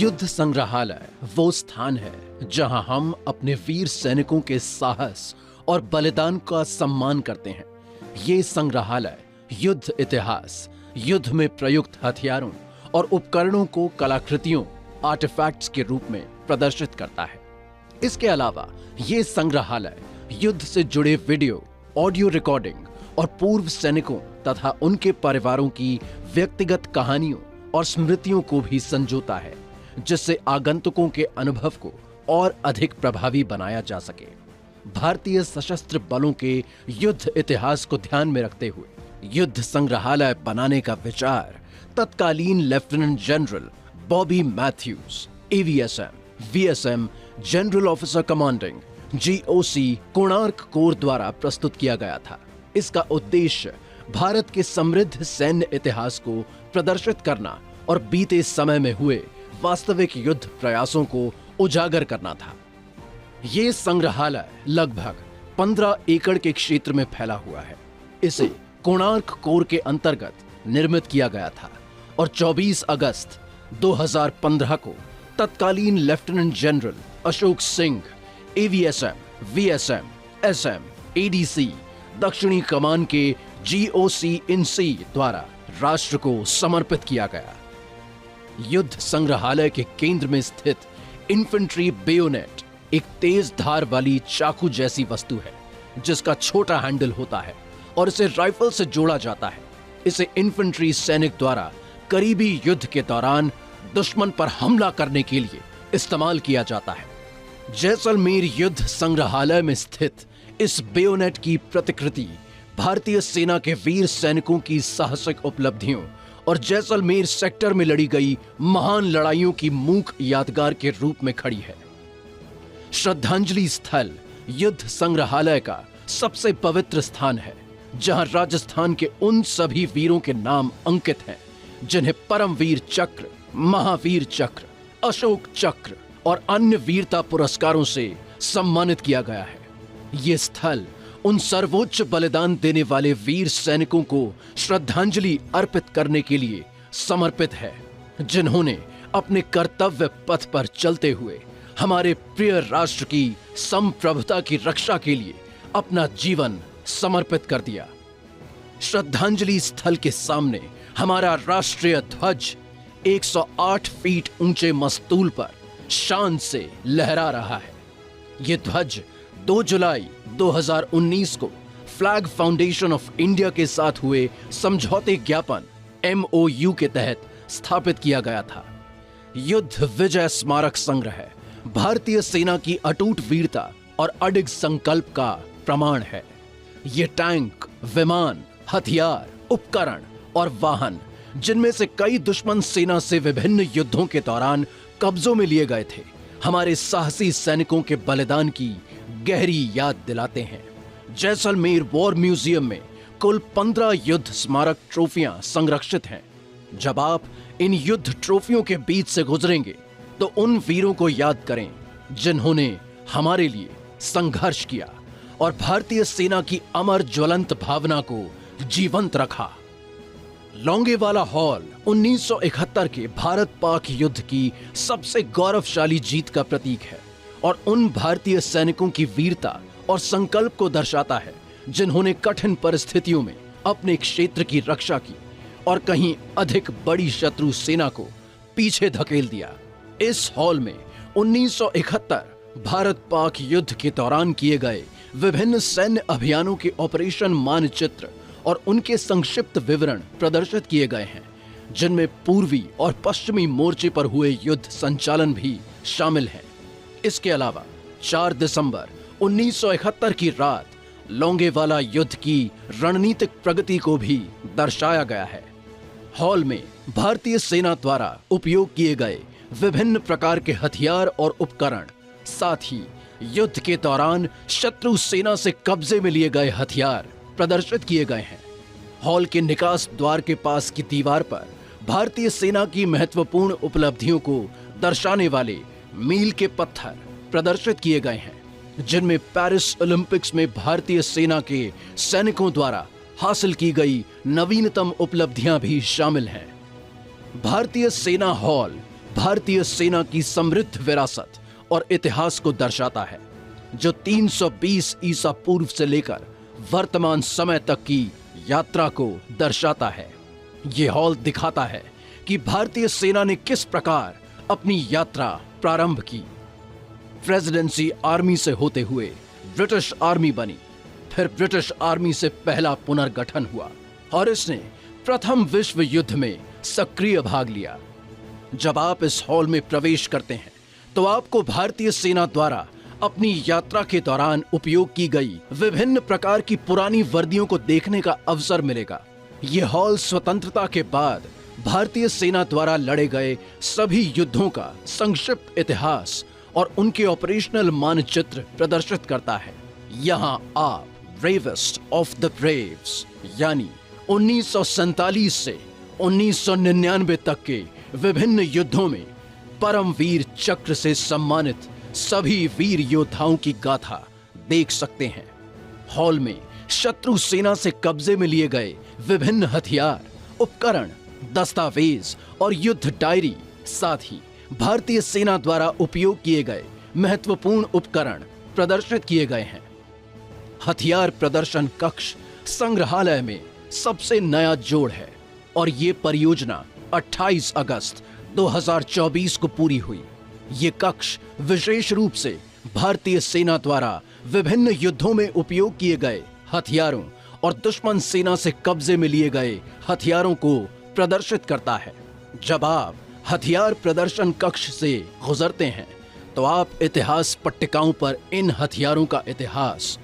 युद्ध संग्रहालय वो स्थान है जहां हम अपने वीर सैनिकों के साहस और बलिदान का सम्मान करते हैं। ये संग्रहालय युद्ध इतिहास, युद्ध में प्रयुक्त हथियारों और उपकरणों को कलाकृतियों, आर्टिफैक्ट्स के रूप में प्रदर्शित करता है। इसके अलावा ये संग्रहालय युद्ध से जुड़े वीडियो, ऑडियो रिकॉर्डिंग और पूर्व सैनिकों तथा उनके परिवारों की व्यक्तिगत कहानियों और स्मृतियों को भी संजोता है, जिससे आगंतुकों के अनुभव को और अधिक प्रभावी बनाया जा सके। भारतीय सशस्त्र बलों के युद्ध इतिहास को ध्यान में रखते हुए युद्ध संग्रहालय बनाने का विचार तत्कालीन lieutenant general Bobby Mathews, AVSM, VSM, general officer commanding, GOC, Konark corps द्वारा प्रस्तुत किया गया था। इसका उद्देश्य भारत के समृद्ध सैन्य इतिहास को प्रदर्शित करना और बीते समय में हुए वास्तविक युद्ध प्रयासों को उजागर करना था। ये संग्रहालय लगभग 15 एकड़ के क्षेत्र में फैला हुआ है। इसे कोणार्क कोर के अंतर्गत निर्मित किया गया था और 24 अगस्त 2015 को तत्कालीन lieutenant general Ashok Singh, AVSM, VSM, SM, ADC, दक्षिणी कमान के जीओसी इन सी द्वारा राष्ट्र को समर्पित किया गया। युद्ध संग्रहालय के केंद्र में स्थित इन्फेंट्री बेयोनेट एक तेज धार वाली चाकू जैसी वस्तु है, जिसका छोटा हैंडल होता है और इसे राइफल से जोड़ा जाता है। इसे इन्फेंट्री सैनिक द्वारा करीबी युद्ध के दौरान दुश्मन पर हमला करने के लिए इस्तेमाल किया जाता है। जैसलमेर युद्ध संग्रहालय में स्थित इस बेयोनेट की प्रतिकृति भारतीय सेना के वीर सैनिकों की साहसिक उपलब्धियों और जैसलमेर सेक्टर में लड़ी गई महान लड़ाइयों की मूक यादगार के रूप में खड़ी है। श्रद्धांजलि स्थल युद्ध संग्रहालय का सबसे पवित्र स्थान है, जहां राजस्थान के उन सभी वीरों के नाम अंकित हैं जिन्हें परमवीर चक्र, महावीर चक्र, अशोक चक्र और अन्य वीरता पुरस्कारों से सम्मानित किया गया है। ये स्थल उन सर्वोच्च बलिदान देने वाले वीर सैनिकों को श्रद्धांजलि अर्पित करने के लिए समर्पित है, जिन्होंने अपने कर्तव्य पथ पर चलते हुए हमारे प्रिय राष्ट्र की संप्रभुता की रक्षा के लिए अपना जीवन समर्पित कर दिया। श्रद्धांजलि स्थल के सामने हमारा राष्ट्रीय ध्वज 108 फीट ऊंचे मस्तूल पर शान से लहरा रहा है। यह ध्वज 2 जुलाई 2019 को फ्लैग फाउंडेशन ऑफ इंडिया के साथ हुए समझौते ज्ञापन MOU के तहत स्थापित किया गया था। युद्ध विजय स्मारक संग्रह भारतीय सेना की अटूट वीरता और अडिग संकल्प का प्रमाण है। ये टैंक, विमान, हथियार, उपकरण और वाहन, जिनमें से कई दुश्मन सेना से विभिन्न युद्धों के दौरान कब्जों में लिए गए थे, हमारे साहसी सैनिकों के बलिदान की गहरी याद दिलाते हैं। जैसलमेर वॉर म्यूजियम में कुल 15 युद्ध स्मारक ट्रॉफियां संरक्षित हैं। जब आप इन युद्ध ट्रॉफियों के बीच से गुजरेंगे तो उन वीरों को याद करें जिन्होंने हमारे लिए संघर्ष किया और भारतीय सेना की अमर ज्वलंत भावना को जीवंत रखा। लोंगेवाला हॉल 1971 के भारत पाक युद्ध की सबसे गौरवशाली जीत का प्रतीक है और उन भारतीय सैनिकों की वीरता और संकल्प को दर्शाता है जिन्होंने कठिन परिस्थितियों में अपने क्षेत्र की रक्षा की और कहीं अधिक बड़ी शत्रु सेना को पीछे धकेल दिया। इस हॉल में 1971 भारत पाक युद्ध के दौरान किए गए विभिन्न सैन्य अभियानों के ऑपरेशन मानचित्र और उनके संक्षिप्त विवरण प्रदर्शित किए गए हैं, जिनमें पूर्वी और पश्चिमी मोर्चे पर हुए युद्ध संचालन भी शामिल हैं। इसके अलावा 4 दिसंबर 1971 की रात लोंगेवाला युद्ध की रणनीतिक प्रगति को भी दर्शाया गया है। हॉल में भारतीय सेना द्वारा उपयोग किए गए विभिन्न प्रकार के हथियार और उपकरण, साथ ही युद्ध के दौरान शत्रु सेना से कब्जे में लिए गए हथियार प्रदर्शित किए गए हैं। हॉल के निकास द्वार के पास की दीवार पर भारतीय सेना की महत्वपूर्ण उपलब्धियों को दर्शाने वाले मील के पत्थर प्रदर्शित किए गए हैं, जिनमें पेरिस ओलंपिक्स में भारतीय सेना के सैनिकों द्वारा हासिल की गई नवीनतम उपलब्धियां भी शामिल हैं। भारतीय सेना हॉल भारतीय सेना की समृद्ध विरासत और इतिहास को दर्शाता है, जो 320 ईसा पूर्व से लेकर वर्तमान समय तक की यात्रा को दर्शाता है। ये हॉल दिखाता है कि भारतीय सेना ने किस प्रकार अपनी यात्रा प्रारंभ की। प्रेसिडेंसी आर्मी से होते हुए ब्रिटिश आर्मी बनी, फिर ब्रिटिश आर्मी से पहला पुनर्गठन हुआ और इसने प्रथम विश्व युद्ध में सक्रिय भाग लिया। जब आप इस हॉल में प्रवेश करते हैं तो आपको भारतीय सेना द्वारा अपनी यात्रा के दौरान उपयोग की गई विभिन्न प्रकार की पुरानी वर्दियों को देखने का अवसर मिलेगा। यह हॉल स्वतंत्रता के बाद भारतीय सेना द्वारा लड़े गए सभी युद्धों का संक्षिप्त इतिहास और उनके ऑपरेशनल मानचित्र प्रदर्शित करता है। यहाँ आप ब्रेवेस्ट ऑफ द ब्रेव्स यानी 1947 से 1999 तक के विभिन्न युद्धों में परमवीर चक्र से सम्मानित सभी वीर योद्धाओं की गाथा देख सकते हैं। हॉल में शत्रु सेना से कब्जे में लिए गए विभिन्न हथियार, उपकरण, दस्तावेज और युद्ध डायरी, साथ ही भारतीय सेना द्वारा उपयोग किए गए महत्वपूर्ण उपकरण प्रदर्शित किए गए हैं। हथियार प्रदर्शन कक्ष संग्रहालय में सबसे नया जोड़ है और ये परियोजना 28 अगस्त 2024 को पूरी हुई। ये कक्ष विशेष रूप से भारतीय सेना द्वारा विभिन्न युद्धों में उपयोग किए गए हथियारों और दुश्मन सेना से कब्जे में लिए गए हथियारों को प्रदर्शित करता है। जब आप हथियार प्रदर्शन कक्ष से गुजरते हैं तो आप इतिहास पट्टिकाओं पर इन हथियारों का इतिहास